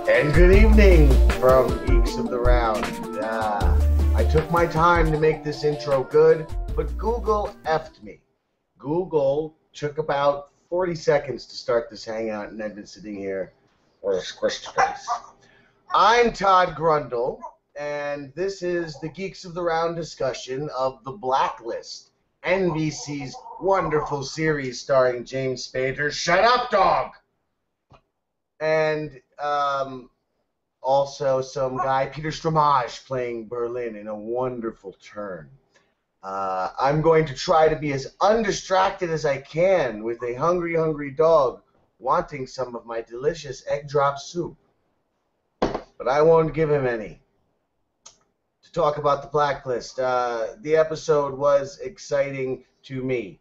And good evening from Geeks of the Round. I took my time to make this intro good, but Google effed me. Google took about 40 seconds to start this hangout, and I've been sitting here with a squished face. I'm Todd Grundle, and this is the Geeks of the Round discussion of The Blacklist, NBC's wonderful series starring James Spader. Shut up, dog! And also some guy, Peter Stormage, playing Berlin in a wonderful turn. I'm going to try to be as undistracted as I can with a hungry, hungry dog wanting some of my delicious egg drop soup. But I won't give him any. To talk about the Blacklist, the episode was exciting to me.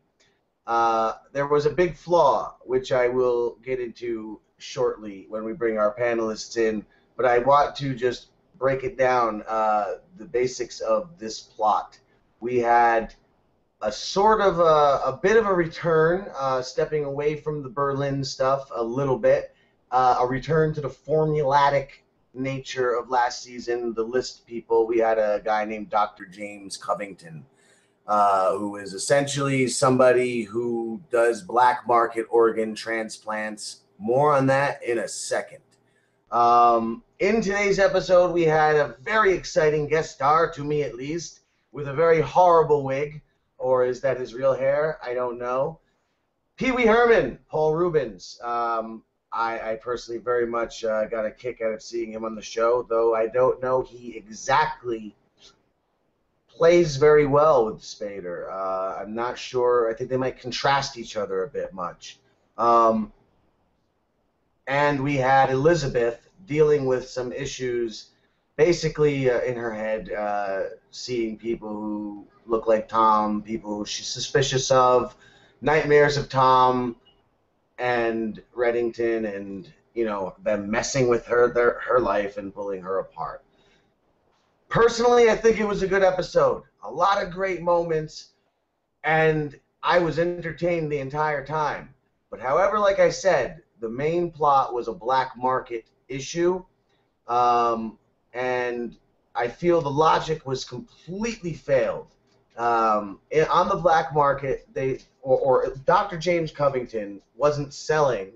There was a big flaw, which I will get into shortly when we bring our panelists in, but I want to just break it down, the basics of this plot. We had a sort of a bit of a return, stepping away from the Berlin stuff a little bit, a return to the formulatic nature of last season, the list people. We had a guy named Dr. James Covington, who is essentially somebody who does black market organ transplants. More on that in a second. In today's episode, we had a very exciting guest star, to me at least, with a very horrible wig, or is that his real hair? I don't know. Pee Wee Herman, Paul Rubens. I personally very much got a kick out of seeing him on the show, though I don't know he exactly plays very well with Spader. I'm not sure. I think they might contrast each other a bit much. And we had Elizabeth dealing with some issues, basically in her head, seeing people who look like Tom, people who she's suspicious of, nightmares of Tom and Reddington, and them messing with her life and pulling her apart. Personally, I think it was a good episode. A lot of great moments, and I was entertained the entire time. But however, like I said, the main plot was a black market issue, and I feel the logic was completely failed. On the black market, or Dr. James Covington wasn't selling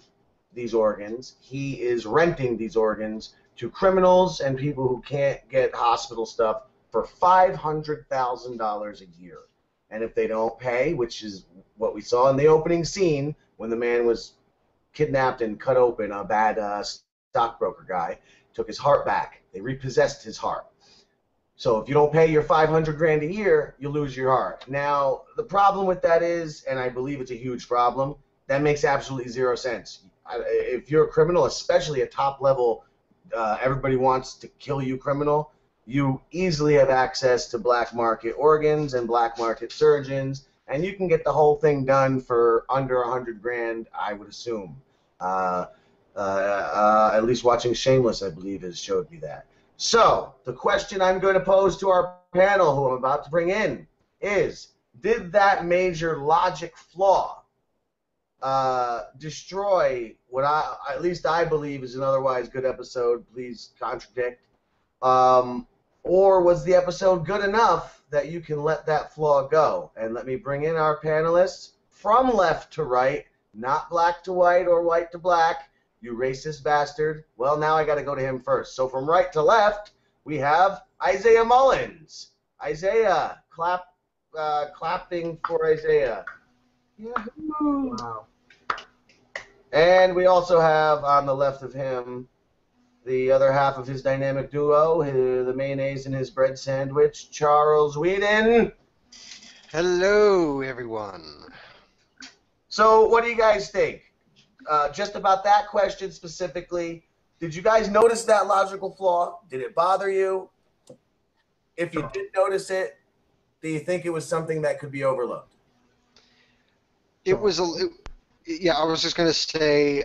these organs. He is renting these organs to criminals and people who can't get hospital stuff for $500,000 a year. And if they don't pay, which is what we saw in the opening scene when the man was kidnapped and cut open, a bad stockbroker guy took his heart back. They repossessed his heart. So if you don't pay your $500,000 a year, you lose your heart. Now, the problem with that is, and I believe it's a huge problem, that makes absolutely zero sense. If you're a criminal, especially a top-level, everybody wants to kill you criminal, you easily have access to black market organs and black market surgeons, and you can get the whole thing done for under $100,000, I would assume. At least watching Shameless, I believe, has showed me that. So, the question I'm going to pose to our panel, who I'm about to bring in, is, did that major logic flaw destroy what at least I believe is an otherwise good episode? Please contradict. Or was the episode good enough that you can let that flaw go? And let me bring in our panelists from left to right, not black to white or white to black. You racist bastard. Well, now I got to go to him first. So from right to left, we have Isaiah Mullins. Isaiah, clapping for Isaiah. Yahoo! Wow. And we also have on the left of him the other half of his dynamic duo, the mayonnaise in his bread sandwich, Charles Whedon. Hello, everyone. So what do you guys think? Just about that question specifically, did you guys notice that logical flaw? Did it bother you? If you did notice it, do you think it was something that could be overlooked? It was yeah, I was just going to say,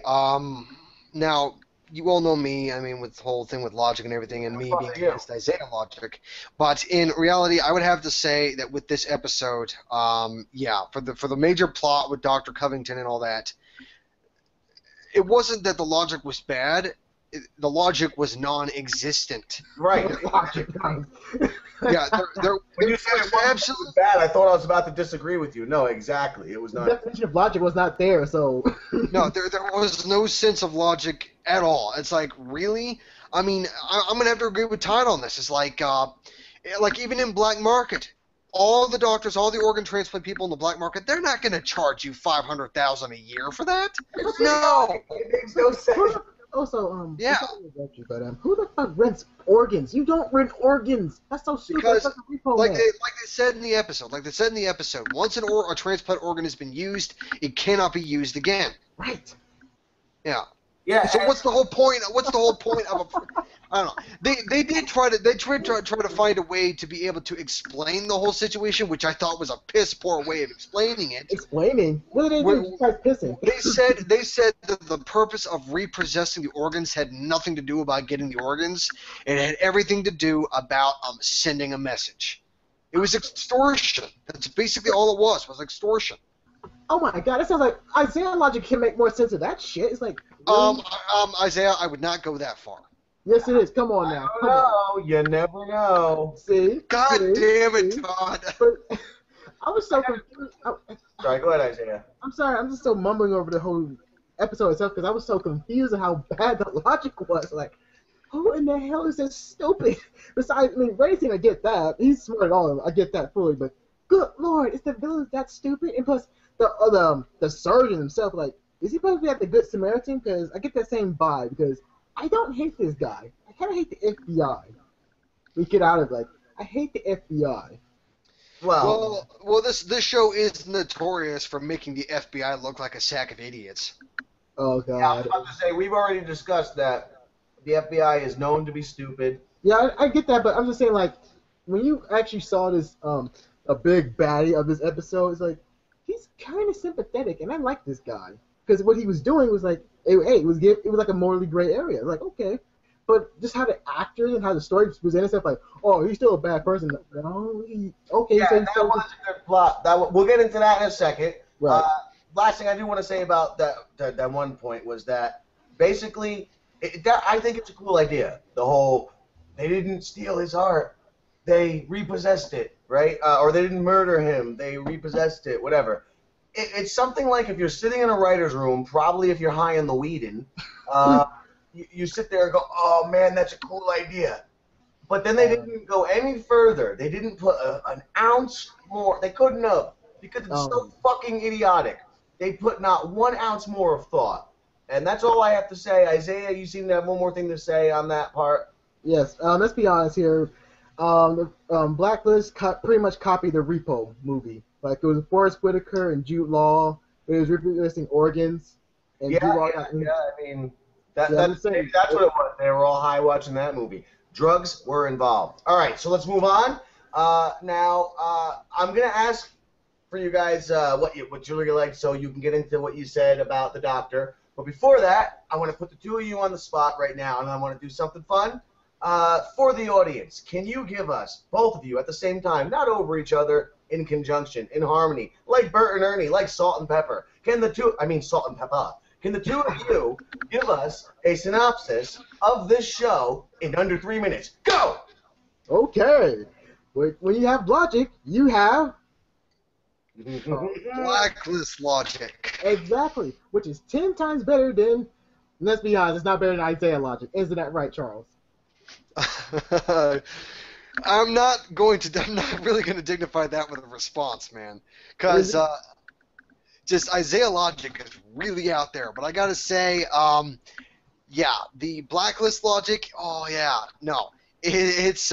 now, you all know me, I mean, with the whole thing with logic and everything, and me being against Isaiah logic. But in reality, I would have to say that with this episode, yeah, for the major plot with Dr. Covington and all that, it wasn't that the logic was bad. the logic was non-existent. Right. Logic. Yeah, When you said it was bad, I thought I was about to disagree with you. No, exactly. It was The not. definition of logic was not there, so. No, there was no sense of logic at all. It's like, really? I mean, I'm going to have to agree with Todd on this. It's like even in black market, all the doctors, all the organ transplant people in the black market, they're not going to charge you $500,000 a year for that. No. It makes no sense. Also, Yeah. But who the fuck rents organs? You don't rent organs. That's so stupid. Because, That's like a repo like man. they said in the episode, once a transplant organ has been used, it cannot be used again. Right. Yeah. Yeah. So what's the whole point? What's the whole point of a? I don't know. They tried to find a way to be able to explain the whole situation, which I thought was a piss poor way of explaining it. Explaining? What did they do besides pissing? They said that the purpose of repossessing the organs had nothing to do about getting the organs. It had everything to do about sending a message. It was extortion. That's basically all it was extortion. Oh my god, that sounds like Isaiah logic can make more sense of that shit. It's like really? Isaiah, I would not go that far. Yes, it is. Come on now. Come on. No, you never know. See? God See? damn it, See? Todd. But I was so confused. Sorry, go ahead, Isaiah. I'm sorry. I'm just so mumbling over the whole episode itself because I was so confused at how bad the logic was. Like, who in the hell is this stupid? Besides, I mean, Racing, I get that. He's smart at all. I get that fully. But good lord, is the villain that stupid? And plus, the surgeon himself, like, is he supposed to be like the Good Samaritan? Because I get that same vibe. Because I don't hate this guy. I kind of hate the FBI. We get out of it, like, I hate the FBI. Well, this show is notorious for making the FBI look like a sack of idiots. Oh god. Yeah, I was about to say we've already discussed that the FBI is known to be stupid. Yeah, I get that, but I'm just saying, like, when you actually saw this, a big baddie of this episode, it's like, he's kind of sympathetic, and I like this guy. Because what he was doing was like, it was like a morally gray area. Like, okay. But just how the actors and how the story was presented stuff, like, oh, he's still a bad person. No, okay. Yeah, So that was a good plot. We'll get into that in a second. Right. Last thing I do want to say about that one point was that basically, I think it's a cool idea. The whole, they didn't steal his heart, they repossessed it, right? Or they didn't murder him, they repossessed it, whatever. It's something like if you're sitting in a writer's room, probably if you're high on the weedin', you sit there and go, oh man, that's a cool idea. But then they didn't go any further. They didn't put an ounce more. They couldn't have, because it's so fucking idiotic. They put not 1 ounce more of thought. And that's all I have to say. Isaiah, you seem to have one more thing to say on that part. Yes, let's be honest here. Blacklist pretty much copied the Repo movie. Like, it was Forrest Whitaker and Jude Law. It was replacing organs. And Jude Law I mean, that's Yeah, what it was. They were all high watching that movie. Drugs were involved. All right, so let's move on. Now, I'm going to ask for you guys what you really like so you can get into what you said about the doctor. But before that, I want to put the two of you on the spot right now, and I want to do something fun. For the audience, can you give us, both of you at the same time, not over each other, in conjunction, in harmony, like Bert and Ernie, like Salt and Pepper? Salt and Pepper. Can the two of you give us a synopsis of this show in under 3 minutes? Go! Okay. When you have logic, you have... Blacklist logic. Exactly. Which is 10 times better than... Let's be honest, it's not better than Isaiah logic. Isn't that right, Charles? I'm not really going to dignify that with a response, man. Because just Isaiah logic is really out there. But I got to say, the Blacklist logic, no. It's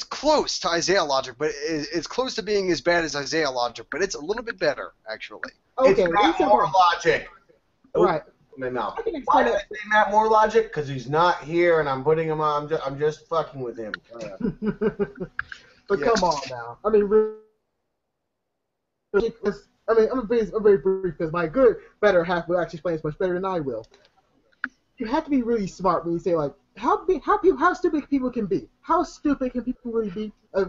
close to Isaiah logic, but it's close to being as bad as Isaiah logic, but it's a little bit better, actually. Okay, it's not more logic. Right. My mouth. Why did I say Matt more logic? Because he's not here, and I'm putting him on. I'm just fucking with him. But come on now. I mean, I'm very brief because my good, better half will actually explain this much better than I will. You have to be really smart when you say, like, how stupid people can be. How stupid can people really be? A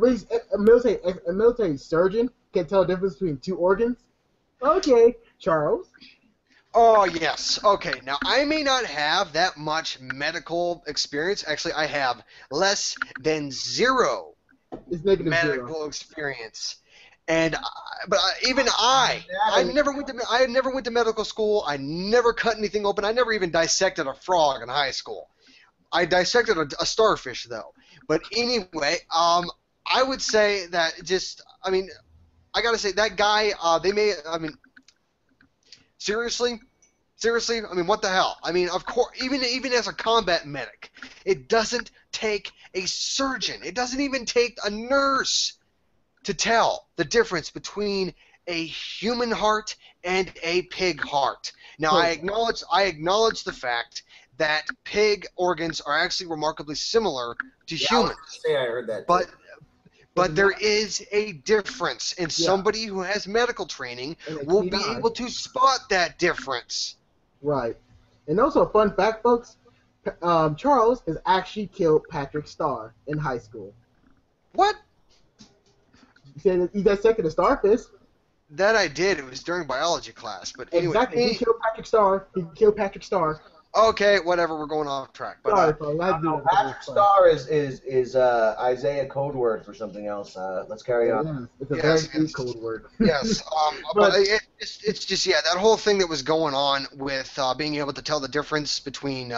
military surgeon can tell the difference between two organs? Okay, Charles. Oh, yes. Okay, now I may not have that much medical experience. Actually, I have less than zero It's negative medical zero. experience. I never went to medical school. I never cut anything open. I never even dissected a frog in high school. I dissected a starfish, though. But anyway, I would say that I gotta say that guy. Seriously, I mean, what the hell? I mean, of course, even as a combat medic, it doesn't take a surgeon. It doesn't even take a nurse to tell the difference between a human heart and a pig heart. Now, I acknowledge the fact that pig organs are actually remarkably similar to humans. I heard that. But there is a difference, and somebody who has medical training will be able to spot that difference. Right. And also, a fun fact, folks, Charles has actually killed Patrick Starr in high school. What? He said he dissected a starfish. That I did. It was during biology class. But anyway, exactly. He killed Patrick Starr. Okay, whatever. We're going off track. But, Sorry, Patrick Starr is Isaiah code word for something else. Let's carry on. It's a very good code word. Yes, but it's just that whole thing that was going on with being able to tell the difference between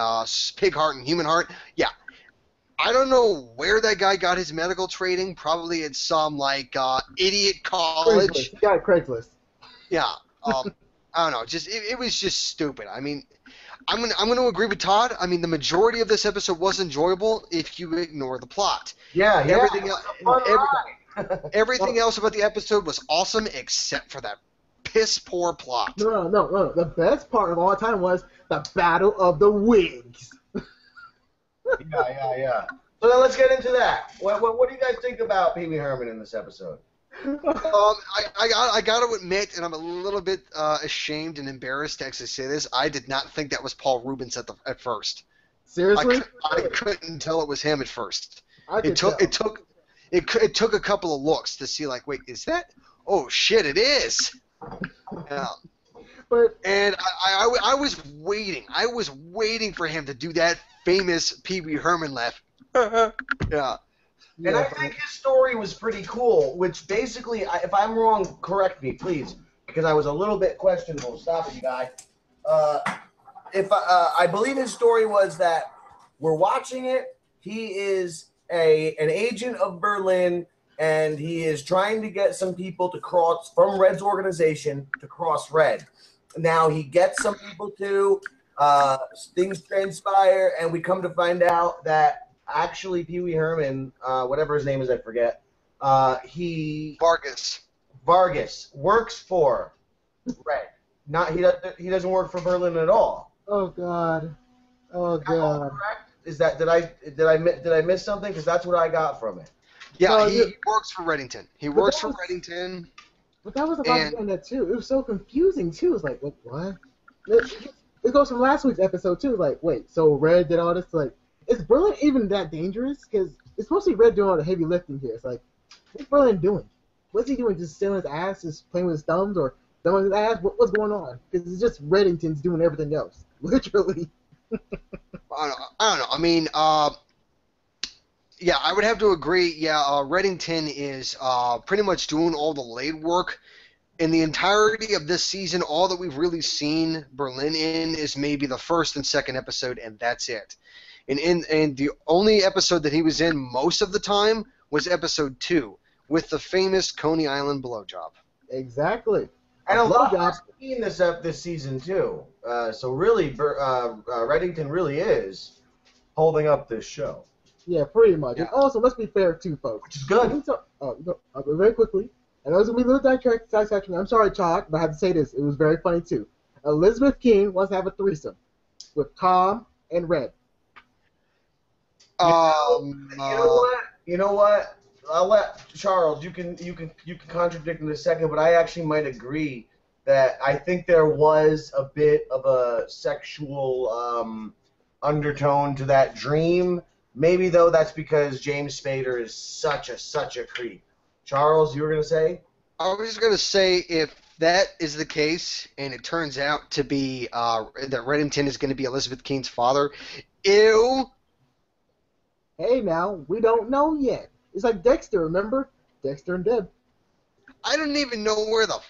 pig heart and human heart. Yeah, I don't know where that guy got his medical training. Probably at some idiot college. Craigslist. He got it Craigslist. Yeah. I don't know. It was just stupid. I mean, I'm gonna agree with Todd. I mean, the majority of this episode was enjoyable if you ignore the plot. Yeah. Everything else about the episode was awesome except for that piss poor plot. No. The best part of all time was the Battle of the Wigs. Yeah. So then let's get into that. What do you guys think about Pee Wee Herman in this episode? I got to admit, and I'm a little bit ashamed and embarrassed to actually say this, I did not think that was Paul Rubens at first. Seriously? I couldn't tell it was him at first. It took a couple of looks to see, like, wait, is that? Oh shit, it is. Yeah. And I was waiting. I was waiting for him to do that famous Pee Wee Herman laugh. Yeah. And I think his story was pretty cool, which basically, if I'm wrong, correct me, please, because I was a little bit questionable. Stop it, you guy. I believe his story was that we're watching it. He is an agent of Berlin, and he is trying to get some people to cross from Red's organization to cross Red. Now he gets some people to. Things transpire, and we come to find out that actually Pee Wee Herman, whatever his name is, I forget. Vargas works for Red. He doesn't work for Berlin at all. Oh God. Correct? Is that did I miss something? Because that's what I got from it. Yeah, no, he works for Reddington. Reddington. But that was about to that too. It was so confusing too. It's like, what? It goes from last week's episode too. Like, wait, so Red did all this? Like, is Berlin even that dangerous? Because it's mostly Red doing all the heavy lifting here. It's like, what's Berlin doing? What's he doing? Just sitting on his ass, just playing with his thumbs, or thumbing his ass? What's going on? Because it's just Reddington's doing everything else, literally. I don't know. I mean, yeah, I would have to agree. Yeah, Reddington is pretty much doing all the lead work. In the entirety of this season, all that we've really seen Berlin in is maybe the first and second episode, and that's it. And the only episode that he was in most of the time was episode 2, with the famous Coney Island blowjob. Exactly. And a lot of seen this season too. So really, Reddington really is holding up this show. Yeah, pretty much. Yeah. And also, let's be fair too, folks. Which is good. Very quickly. And those will be a little dissection. I'm sorry, Chalk, but I have to say this. It was very funny too. Elizabeth King wants to have a threesome with Tom and Red. You know what? I'll let Charles. You can contradict in a second, but I actually might agree that I think there was a bit of a sexual undertone to that dream. Maybe though that's because James Spader is such a creep. Charles, you were gonna say? I was just gonna say if that is the case, and it turns out to be that Reddington is going to be Elizabeth Kane's father, ew. Hey, now we don't know yet. It's like Dexter, remember? Dexter and Deb. I don't even know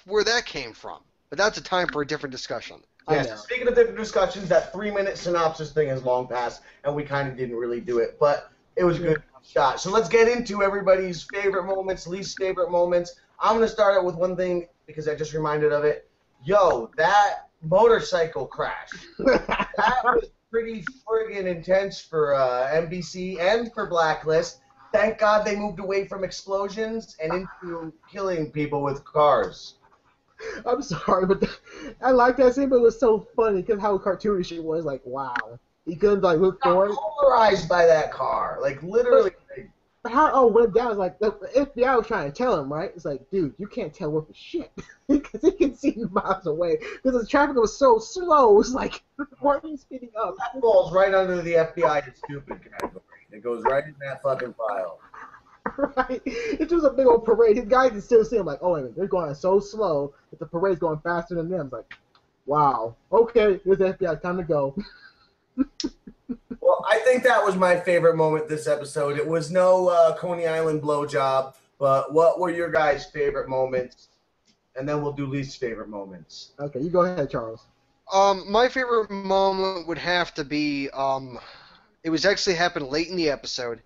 where that came from, but that's a time for a different discussion. Yes. Speaking of different discussions, that 3-minute synopsis thing has long passed, and we kind of didn't really do it, but it was a good shot. So let's get into everybody's favorite moments, least favorite moments. I'm going to start out with one thing because I just reminded of it. Yo, that motorcycle crash. That was pretty friggin' intense for NBC and for Blacklist. Thank God they moved away from explosions and into killing people with cars. I'm sorry, but I like that scene, but it was so funny because how cartoonish it was. Like, wow. He couldn't, like, look forward. Polarized by that car. Like, literally. But how it all went down is like, the FBI was trying to tell him, right? It's like, dude, you can't tell worth a shit. Because he can see you miles away. Because the traffic was so slow. It's like, why are you speeding up? That falls right under the FBI is stupid category. It goes right in that fucking file. Right? It was a big old parade. His guys can still see him like, oh, wait a minute, they're going so slow that the parade's going faster than them. It's like, wow. Okay, here's the FBI. Time to go. Well, I think that was my favorite moment this episode. It was no Coney Island blowjob, but what were your guys' favorite moments? And then we'll do least favorite moments. Okay, you go ahead, Charles. My favorite moment would have to be, it was actually happened late in the episode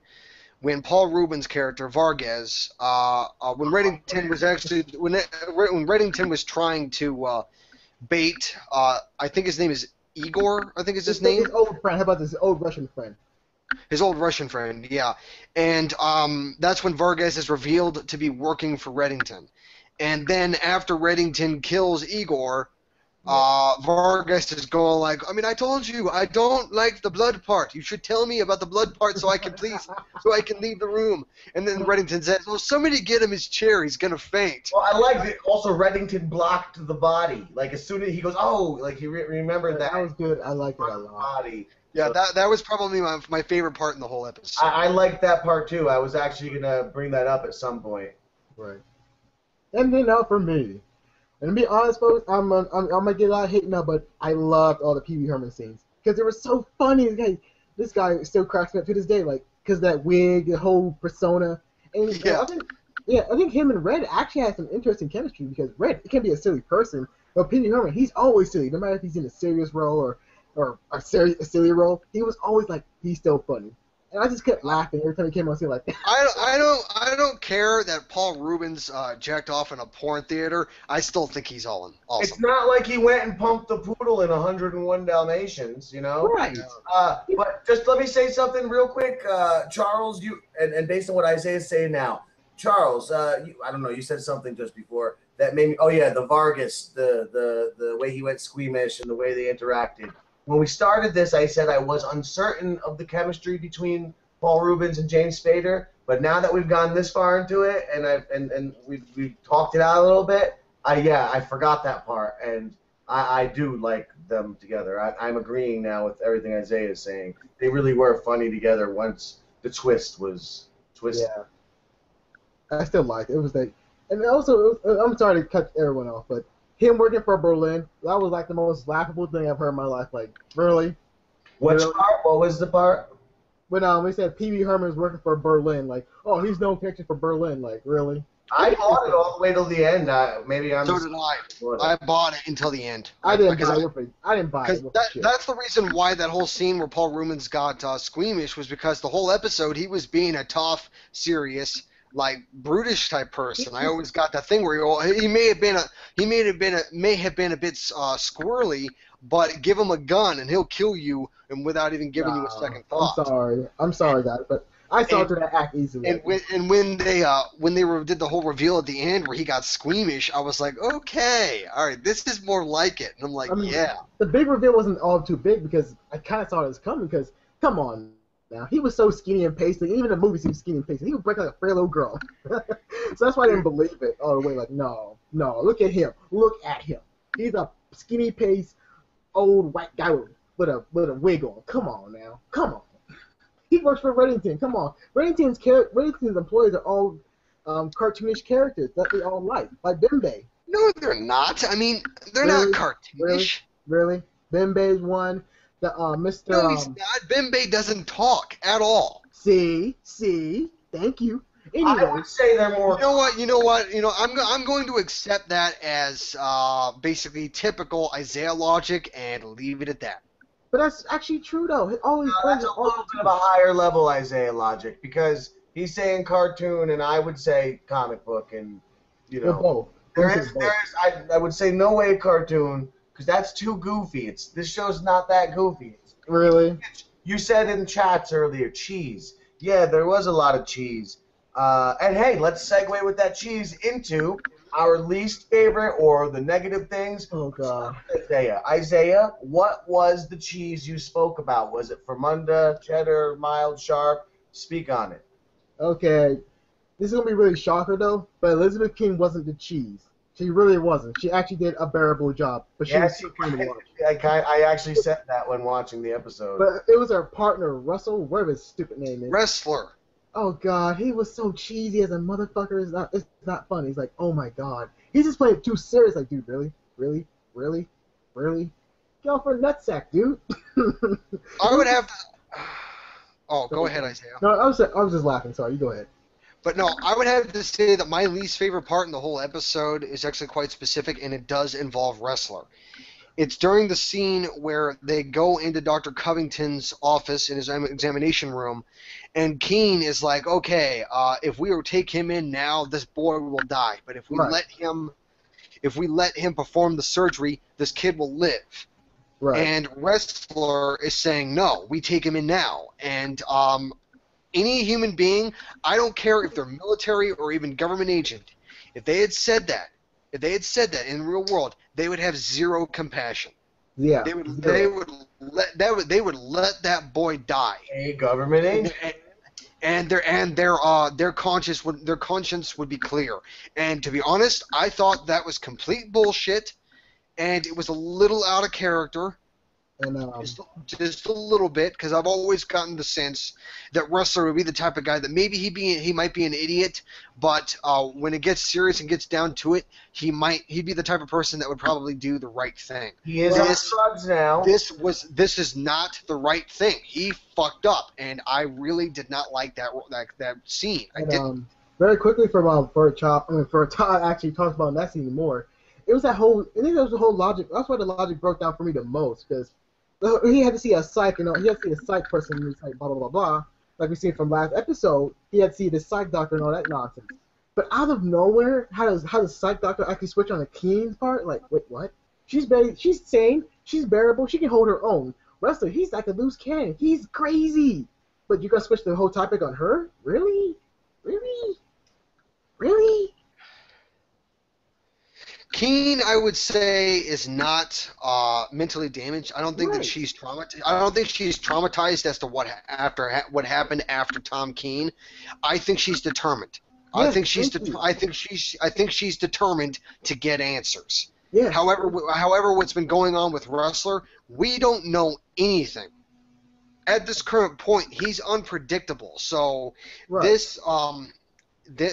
when Paul Rubens' character Vargas, when Reddington was trying to bait, I think his name is Igor. I think is his name. His old friend. How about this old Russian friend? His old Russian friend, yeah. And that's when Vargas is revealed to be working for Reddington. And then after Reddington kills Igor, Vargas is going like, I mean, I told you, I don't like the blood part. You should tell me about the blood part so I can leave the room. And then Reddington says, well, somebody get him his chair. He's going to faint. Well, I like that also Reddington blocked the body. Like, as soon as he goes, oh, like he remembered that. That was good. I liked it a lot. Body. Yeah, that was probably my favorite part in the whole episode. I liked that part, too. I was actually going to bring that up at some point. Right. And then for me. And to be honest, folks, I'm gonna get a lot of hate now, but I loved all the Pee Wee Herman scenes because they were so funny. This guy still cracks me up to this day, like because that wig, the whole persona, and I think him and Red actually had some interesting chemistry because Red can be a silly person, but Pee Wee Herman, he's always silly, no matter if he's in a serious role or a silly role. He was always like he's still funny. And I just kept laughing every time he came on scene like that. I don't care that Paul Rubens jacked off in a porn theater. I still think he's awesome. It's not like he went and pumped the poodle in 101 Dalmatians, you know? Right. But just let me say something real quick. Charles, and based on what Isaiah's saying now, Charles, I don't know, you said something just before that made me, oh yeah, the Vargas, the way he went squeamish and the way they interacted. When we started this, I said I was uncertain of the chemistry between Paul Rubens and James Spader, but now that we've gone this far into it and we've talked it out a little bit, I forgot that part, and I do like them together. I'm agreeing now with everything Isaiah is saying. They really were funny together once the twist was twisted. Yeah, I still liked it. It was like, and also I'm sorry to cut everyone off, but him working for Berlin, that was like the most laughable thing I've heard in my life. Like, really? Which part? What was the part? When we said Pee Wee Herman's working for Berlin, like, oh, he's no connection for Berlin, like, really? I bought it all the way till the end. Maybe I'm. So did I. I bought it until the end. I didn't buy it. That's the reason why that whole scene where Paul Rubens got squeamish was because the whole episode he was being a tough, serious, like brutish type person. I always got that thing where he may have been a bit squirrely, but give him a gun and he'll kill you and without even giving you a second thought. I'm sorry, guys, but I saw through that act easily. And when they did the whole reveal at the end where he got squeamish, I was like, okay, all right, this is more like it. And I'm like, yeah. The big reveal wasn't all too big because I kind of saw it was coming because, come on. Now, he was so skinny and pasty. Even in the movies, he was skinny and pasty. He would break like a frail little girl. So that's why I didn't believe it all the way. Like, no, look at him. Look at him. He's a skinny paced old white guy with a wig on. Come on now. Come on. He works for Reddington. Come on. Reddington's employees are all cartoonish characters that we all like Bembe. No, they're not. I mean, they're not cartoonish. Really? Bembe's one. The Mr. No, he's not. Bembe doesn't talk at all. See, thank you. Anyway, I would say they're more. You know what? I'm going to accept that as basically typical Isaiah logic and leave it at that. But that's actually true though. That's a little bit of a higher level Isaiah logic because he's saying cartoon and I would say comic book and both. I would say no way cartoon because that's too goofy. This show's not that goofy. Really? You said in chats earlier cheese. Yeah, there was a lot of cheese. And hey, let's segue with that cheese into our least favorite or the negative things. Oh, God. Isaiah, what was the cheese you spoke about? Was it Fermunda, cheddar, mild, sharp? Speak on it. Okay. This is going to be really shocker, though, but Elizabeth King wasn't the cheese. She really wasn't. She actually did a bearable job. But she was kind of I actually said that when watching the episode. But it was her partner, Russell, whatever his stupid name is. Wrestler. Oh, God, he was so cheesy as a motherfucker. It's not funny. He's like, oh, my God. He's just playing it too serious. Like, dude, really? Get off her nutsack, dude. I would have to... Oh, go ahead, Isaiah. No, I was just laughing. Sorry, you go ahead. But no, I would have to say that my least favorite part in the whole episode is actually quite specific, and it does involve Wrestler. It's during the scene where they go into Dr. Covington's office in his examination room, and Keen is like, okay, if we were to take him in now, this boy will die. But if we let him perform the surgery, this kid will live. Right. And Wrestler is saying, no, we take him in now. And any human being, I don't care if they're military or even government agent, if they had said that in the real world, they would have zero compassion. Yeah. They would let that boy die. A government agent. And their conscience would be clear. And to be honest, I thought that was complete bullshit, and it was a little out of character. And just a little bit, because I've always gotten the sense that Wrestler would be the type of guy that maybe he might be an idiot, but when it gets serious and gets down to it, he'd be the type of person that would probably do the right thing. He is on drugs now. This is not the right thing. He fucked up, and I really did not like that scene. I didn't. Very quickly for Todd actually talks about that scene more. It was that whole. I think that was the whole logic. That's why the logic broke down for me the most, because he had to see a psych, he had to see a psych person, and he's like blah blah blah blah. Like we seen from last episode, he had to see the psych doctor and all that nonsense. But out of nowhere, how does the psych doctor actually switch on the Keen's part? Like, wait, what? She's sane, she's bearable, she can hold her own. Wrestler, he's like a loose cannon. He's crazy. But you gonna switch the whole topic on her? Really? Keen, I would say, is not mentally damaged. I don't think that she's traumatized. I don't think she's traumatized as to what happened after Tom Keen. I think she's determined. Yeah, I think she's determined to get answers. Yeah. However, what's been going on with Wrestler, we don't know anything. At this current point, he's unpredictable. So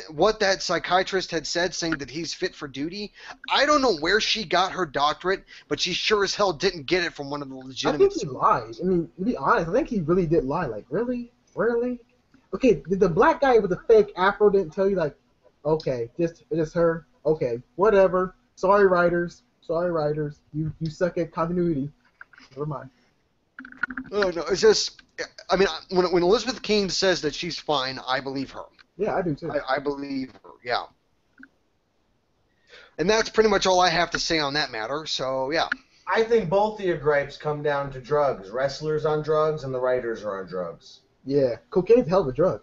what that psychiatrist had said, saying that he's fit for duty, I don't know where she got her doctorate, but she sure as hell didn't get it from one of the legitimate. I think he lied. I mean, to be honest, I think he really did lie. Like, really? Okay, did the black guy with the fake afro didn't tell you, like, okay, just her? Okay, whatever. Sorry, writers. You suck at continuity. Never mind. Oh, no, it's just, I mean, when Elizabeth King says that she's fine, I believe her. Yeah, I do too. I believe her, yeah. And that's pretty much all I have to say on that matter, so yeah. I think both of your gripes come down to drugs. Wrestlers on drugs and the writers are on drugs. Yeah, cocaine's a hell of a drug.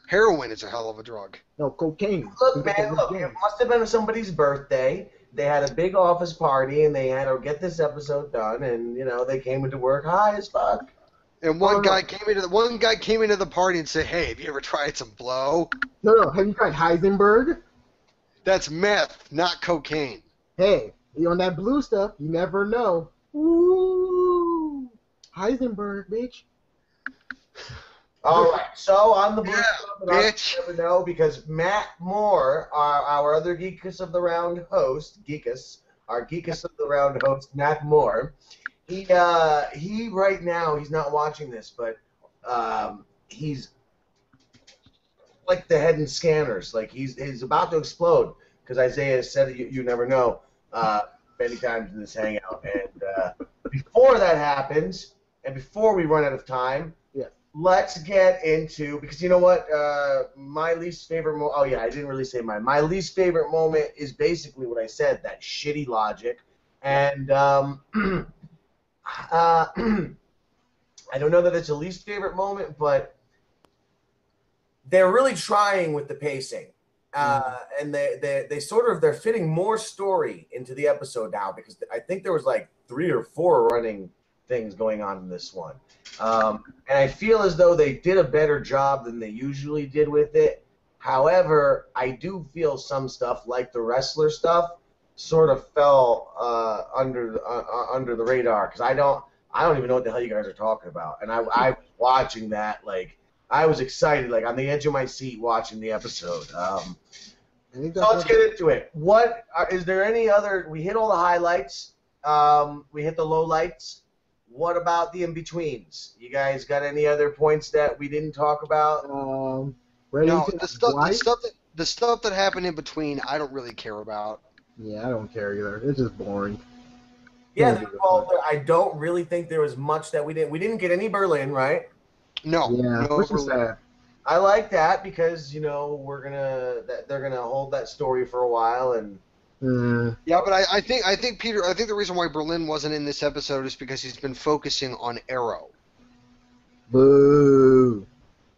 Heroin is a hell of a drug. No, cocaine. Look, man, it must have been somebody's birthday. They had a big office party, and they had to get this episode done, and, they came into work high as fuck. And one guy came into the party and said, "Hey, have you ever tried some blow?" No. Have you tried Heisenberg? That's meth, not cocaine. Hey, you on that blue stuff? You never know. Ooh, Heisenberg, bitch. All right. So on the blue Yeah, Club, and bitch. I'll never know because Matt Moore, our other Geekus of the Round host, our Geekus of the Round host, Matt Moore, he right now he's not watching this, but he's like the head in scanners, like he's about to explode because Isaiah said you never know many times in this hangout, and before that happens, and before we run out of time. Yeah. Let's get into, because you know what, my least favorite oh yeah, I didn't really say mine. My least favorite moment is basically what I said, that shitty logic, and I don't know that it's a least favorite moment, but they're really trying with the pacing, and they're fitting more story into the episode now, because I think there was like 3 or 4 running things going on in this one. And I feel as though they did a better job than they usually did with it. However, I do feel some stuff, like the wrestler stuff, sort of fell under the radar, because I don't even know what the hell you guys are talking about. And I was watching that, like, I was excited, like on the edge of my seat watching the episode. So let's get into it. Is there any other? We hit all the highlights. We hit the lowlights. What about the in-betweens? You guys got any other points that we didn't talk about? No, the stuff that happened in between, I don't really care about. Yeah, I don't care either. It's just boring. Yeah, well, I don't really think there was much that we didn't. We didn't get any Berlin, right? No. Yeah, no which is sad. I like that because they're gonna hold that story for a while, and yeah, but I think Peter, the reason why Berlin wasn't in this episode is because he's been focusing on Arrow. Boo.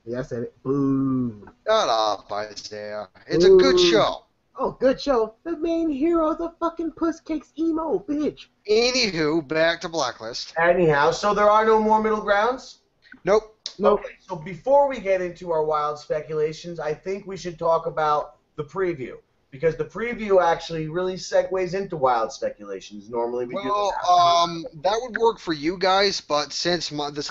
Yeah, I said it. Boo. Shut up, Isaiah. It's a good show. Oh, good show. The main hero's a fucking pusscakes emo, bitch. Anywho, back to Blacklist. Anyhow, so there are no more middle grounds? Nope. Okay, so before we get into our wild speculations, I think we should talk about the preview, because the preview actually really segues into wild speculations. Normally we do that would work for you guys, but since the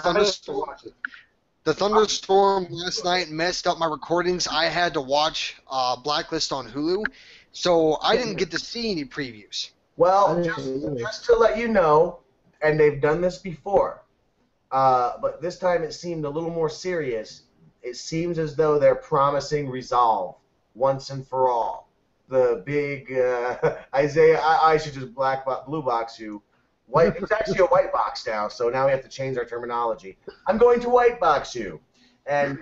thunderstorm last night messed up my recordings, I had to watch Blacklist on Hulu, so I didn't get to see any previews. Well, just to let you know, and they've done this before, but this time it seemed a little more serious. It seems as though they're promising resolve once and for all. The big Isaiah, I should just blue box you. It's actually a white box now, so now we have to change our terminology. I'm going to white box you. And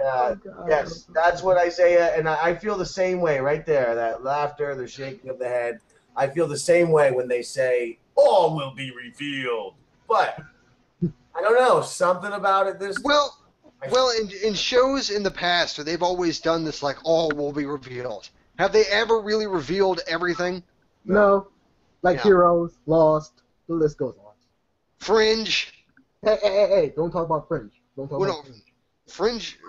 yes, that's what Isaiah, and I feel the same way right there. That laughter, the shaking of the head. I feel the same way when they say, all will be revealed. But I don't know, something about it. Well, in shows in the past, they've always done this, like, all will be revealed. Have they ever really revealed everything? No. Like Heroes, Lost, the list goes on. Fringe. Hey, don't talk about Fringe. Don't talk about Fringe.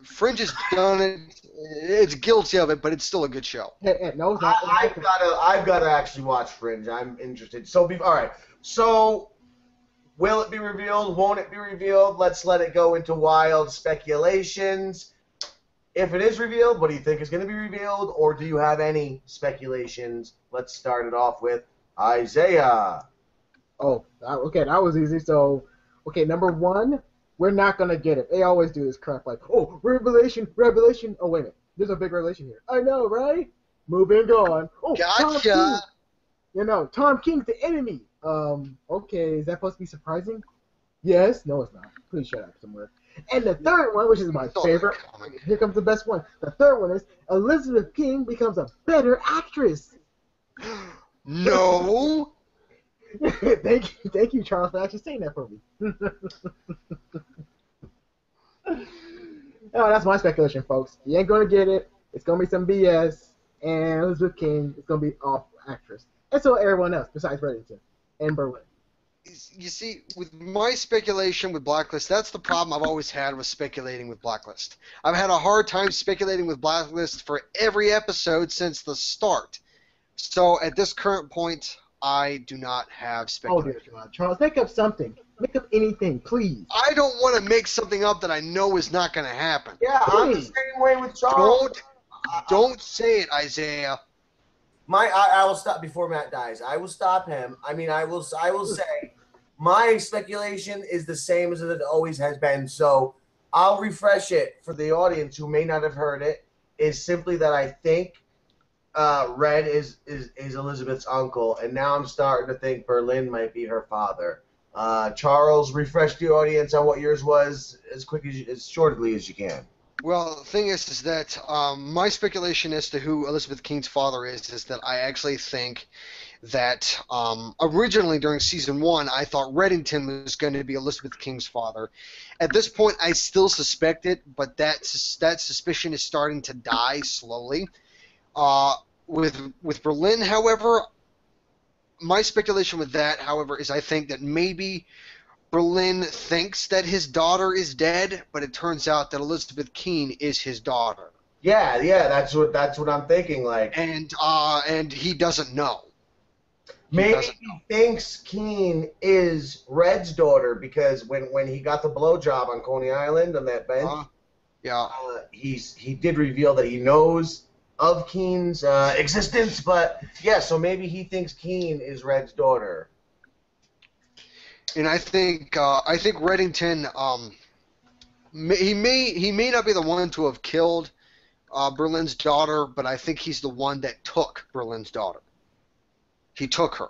Fringe has done it. It's guilty of it, but it's still a good show. Hey, no, it's not. I've got to actually watch Fringe. I'm interested. So, all right. So, will it be revealed? Won't it be revealed? Let's let it go into wild speculations. If it is revealed, what do you think is going to be revealed? Or do you have any speculations? Let's start it off with Isaiah. Oh, okay, that was easy. So, okay, number 1, we're not going to get it. They always do this crap like, oh, revelation. Oh, wait a minute. There's a big revelation here. I know, right? Moving on. Oh, gotcha. Tom King's the enemy. Okay, is that supposed to be surprising? Yes. No, it's not. Please shut up somewhere. And the third one, which is my favorite, here comes the best one. The third one is Elizabeth King becomes a better actress. No. Thank you, Charles, for actually saying that for me. Oh, that's my speculation, folks. You ain't gonna get it. It's gonna be some BS, and Elizabeth King is gonna be off actress, and so everyone else besides Reddington and Berlin. You see, with my speculation with Blacklist, that's the problem I've always had with speculating with Blacklist. I've had a hard time speculating with Blacklist for every episode since the start. So at this current point, I do not have Oh, speculation. dear God. Charles, make up something. Make up anything, please. I don't want to make something up that I know is not going to happen. Yeah, I'm the Please. same way with Charles. Don't say it, Isaiah. I will stop before Matt dies. I will stop him. I mean, I will say my speculation is the same as it always has been. So I'll refresh it for the audience who may not have heard it. Is simply that I think Red is Elizabeth's uncle, and now I'm starting to think Berlin might be her father. Charles, refresh the audience on what yours was as shortly as you can. Well, the thing is that my speculation as to who Elizabeth King's father is that I actually think that originally during season 1, I thought Reddington was going to be Elizabeth King's father. At this point, I still suspect it, but that suspicion is starting to die slowly. With Berlin, however, my speculation with that, however, is I think that maybe Berlin thinks that his daughter is dead, but it turns out that Elizabeth Keene is his daughter. Yeah, that's what I'm thinking. Like, and he doesn't know. Maybe he thinks Keene is Red's daughter because when he got the blowjob on Coney Island on that bench, he did reveal that he knows of Keene's existence. But yeah, so maybe he thinks Keene is Red's daughter. And I think Reddington, he may not be the one to have killed Berlin's daughter, but I think he's the one that took Berlin's daughter. He took her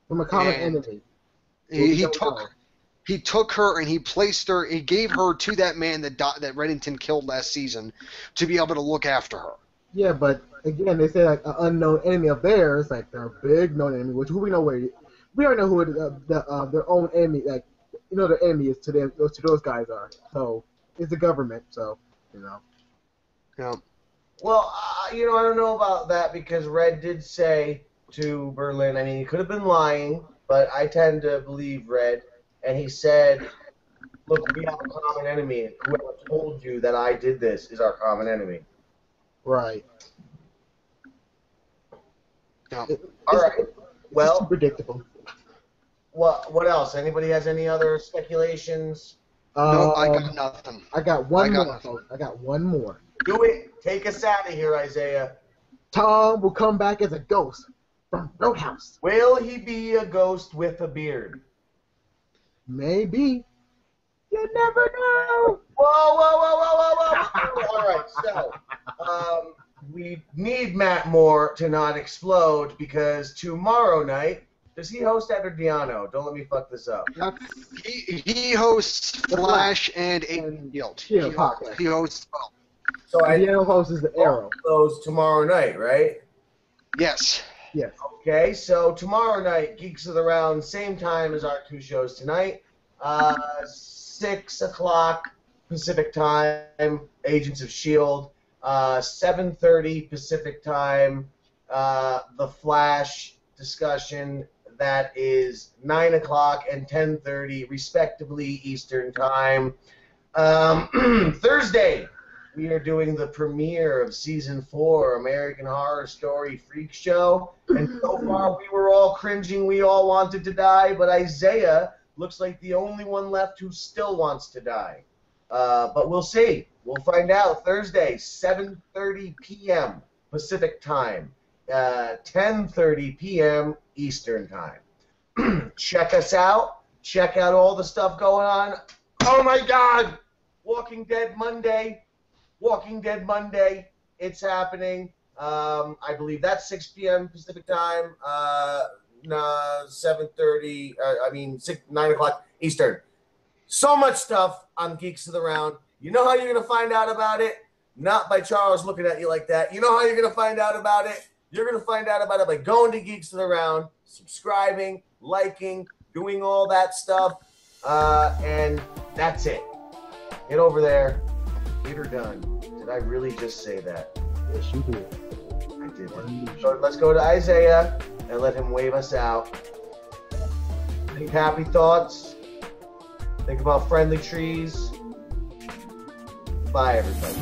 From a common enemy. He took her and he placed her. He gave her to that man that Reddington killed last season to be able to look after her. Yeah, but again, they say like an unknown enemy of theirs, like they're a big known enemy, which who we know where. We already know who their own enemy, like their enemy is to them. To those guys are. So it's the government. So Yeah. Well, I don't know about that because Red did say to Berlin. I mean, he could have been lying, but I tend to believe Red. And he said, "Look, we have a common enemy. Whoever told you that I did this is our common enemy." Right. Yeah. All right. Well, it's predictable. What else? Anybody has any other speculations? No, I got nothing. I got one more, folks. I got one more. Do it. Take us out of here, Isaiah. Tom will come back as a ghost from Roadhouse. Will he be a ghost with a beard? Maybe. You never know. Whoa. All right, so we need Matt Moore to not explode because tomorrow night, does he host that or Diano? Don't let me fuck this up. He hosts Flash and Guild. He hosts both. So Diano hosts the Arrow. Those tomorrow night, right? Yes. Yes. Okay, so tomorrow night, Geeks of the Round, same time as our two shows tonight. 6 o'clock Pacific time, Agents of S.H.I.E.L.D. 7:30 Pacific time, The Flash discussion. That is 9 o'clock and 10:30, respectively, Eastern time. Thursday, we are doing the premiere of Season 4, American Horror Story Freak Show. And so far, we were all cringing. We all wanted to die, but Isaiah looks like the only one left who still wants to die. But we'll see. We'll find out Thursday, 7:30 p.m. Pacific time, 10:30 p.m. Eastern time. Check us out. Check out all the stuff going on. Oh my God! Walking Dead Monday. It's happening. I believe that's 6 p.m. Pacific time. 7:30. 9 o'clock Eastern. So much stuff on Geeks of the Round. You know how you're going to find out about it? Not by Charles looking at you like that. You know how you're going to find out about it? You're going to find out about it by going to Geeks of the Round, subscribing, liking, doing all that stuff. And that's it. Get over there. Get her done. Did I really just say that? Yes, you did. I did. So let's go to Isaiah and let him wave us out. Think happy thoughts. Think about friendly trees. Bye, everybody.